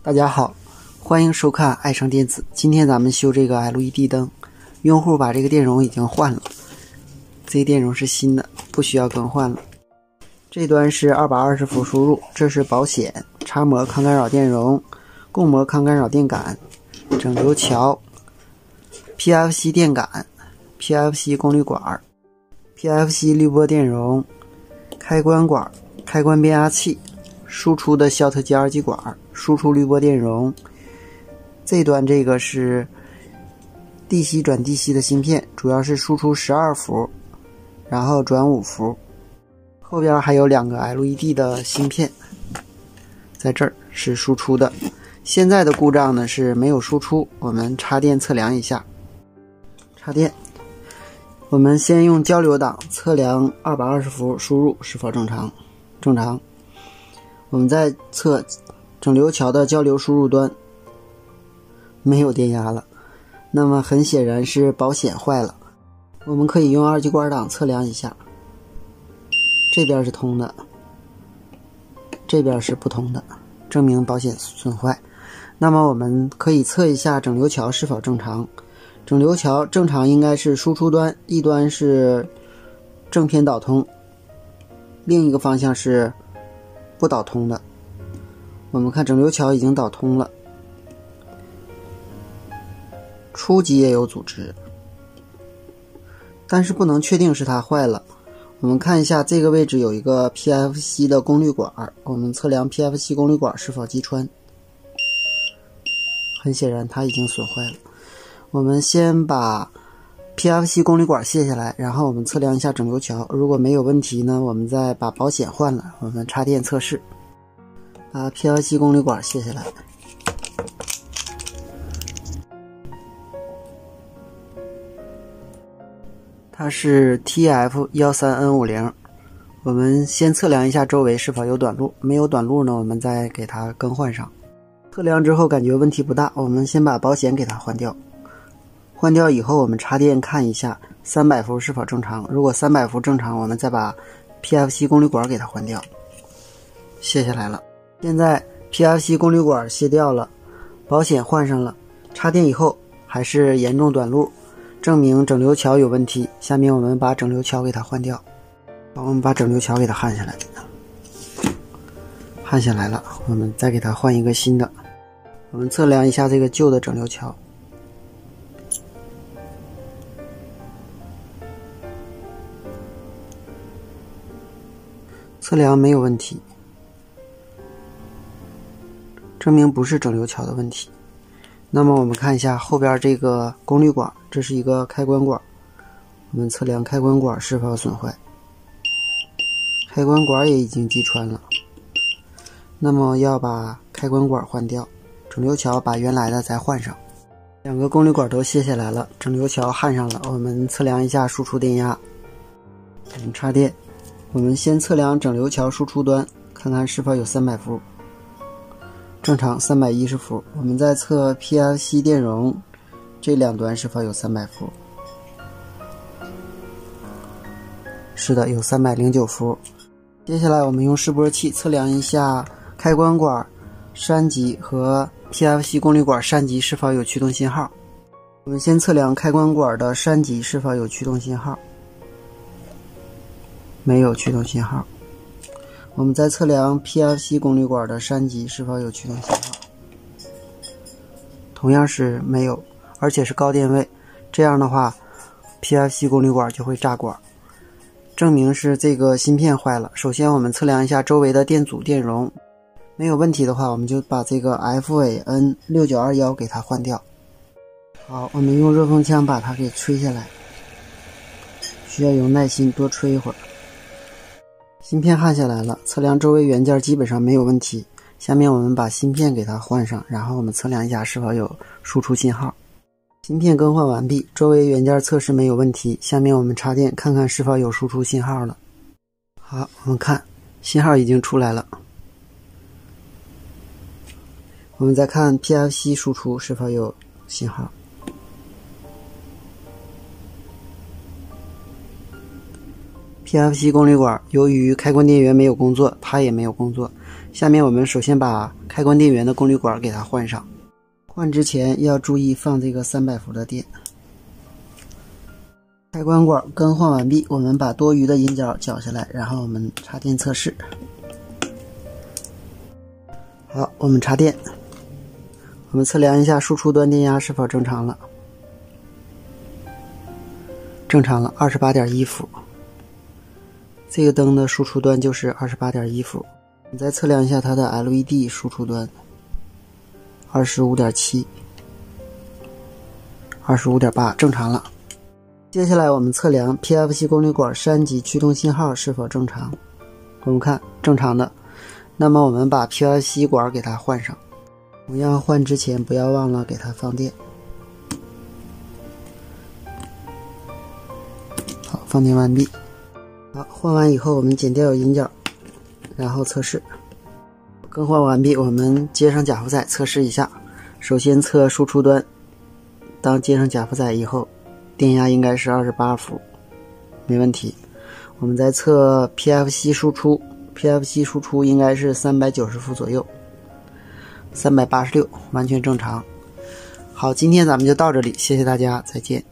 大家好，欢迎收看爱成电子。今天咱们修这个 LED 灯，用户把这个电容已经换了，这个电容是新的，不需要更换了。这端是220伏输入，这是保险、插模抗干扰电容、供模抗干扰电感、整流桥、PFC 电感、PFC 功率管、PFC 滤波电容、开关管、开关变压器、输出的肖特基二极管、输出滤波电容。这端这个是 DC 转 DC 的芯片，主要是输出12伏，然后转5伏。后边还有2个 LED 的芯片，在这儿是输出的。现在的故障呢是没有输出，我们插电测量一下。插电，我们先用交流档测量220伏输入是否正常。正常。我们再测整流桥的交流输入端，没有电压了，那么很显然是保险坏了。我们可以用二极管档测量一下，这边是通的，这边是不通的，证明保险损坏。那么我们可以测一下整流桥是否正常。整流桥正常应该是输出端一端是正偏导通，另一个方向是不导通的。我们看整流桥已经导通了，初级也有阻滞，但是不能确定是它坏了。我们看一下这个位置有一个 PFC 的功率管，我们测量 PFC 功率管是否击穿。很显然它已经损坏了。我们先把 PFC 功率管卸下来，然后我们测量一下整流桥，如果没有问题呢，我们再把保险换了，我们插电测试。把 PFC 功率管卸下来，它是 TF13N50。我们先测量一下周围是否有短路，没有短路呢，我们再给它更换上。测量之后感觉问题不大，我们先把保险给它换掉。换掉以后，我们插电看一下300伏是否正常。如果300伏正常，我们再把 PFC 功率管给它换掉。卸下来了。现在 PFC 功率管卸掉了，保险换上了，插电以后还是严重短路，证明整流桥有问题。下面我们把整流桥给它换掉。好，我们把整流桥给它焊下来。焊下来了，我们再给它换一个新的。我们测量一下这个旧的整流桥。测量没有问题，证明不是整流桥的问题。那么我们看一下后边这个功率管，这是一个开关管，我们测量开关管是否损坏。开关管也已经击穿了，那么要把开关管换掉，整流桥把原来的再换上。2个功率管都卸下来了，整流桥焊上了。我们测量一下输出电压，我们插电。我们先测量整流桥输出端，看看是否有300伏，正常310伏。我们再测 PFC 电容，这2端是否有300伏？是的，有309伏。接下来我们用示波器测量一下开关管栅极和 PFC 功率管栅极是否有驱动信号。我们先测量开关管的栅极是否有驱动信号。没有驱动信号。我们再测量 PFC 功率管的栅极是否有驱动信号，同样是没有，而且是高电位。这样的话 PFC 功率管就会炸管，证明是这个芯片坏了。首先我们测量一下周围的电阻电容，没有问题的话，我们就把这个 FAN6921给它换掉。好，我们用热风枪把它给吹下来，需要有耐心，多吹一会儿。芯片焊下来了，测量周围元件基本上没有问题。下面我们把芯片给它换上，然后我们测量一下是否有输出信号。芯片更换完毕，周围元件测试没有问题。下面我们插电看看是否有输出信号了。好，我们看信号已经出来了。我们再看 PFC 输出是否有信号。PFC 功率管由于开关电源没有工作，它也没有工作，下面我们首先把开关电源的功率管给它换上，换之前要注意放这个300伏的电。开关管更换完毕，我们把多余的引脚绞下来，然后我们插电测试。好，我们插电，我们测量一下输出端电压是否正常了。正常了 28.1 伏，这个灯的输出端就是 28.1 伏。你再测量一下它的 LED 输出端 25.7 25.8， 正常了。接下来我们测量 PFC 功率管3级驱动信号是否正常。我们看正常的，那么我们把 PFC 管给它换上。同样换之前不要忘了给它放电。好，放电完毕。好，换完以后我们剪掉引脚，然后测试。更换完毕，我们接上假负载测试一下。首先测输出端，当接上假负载以后，电压应该是28伏，没问题。我们再测 PFC 输出 ，PFC 输出应该是390伏左右，386，完全正常。好，今天咱们就到这里，谢谢大家，再见。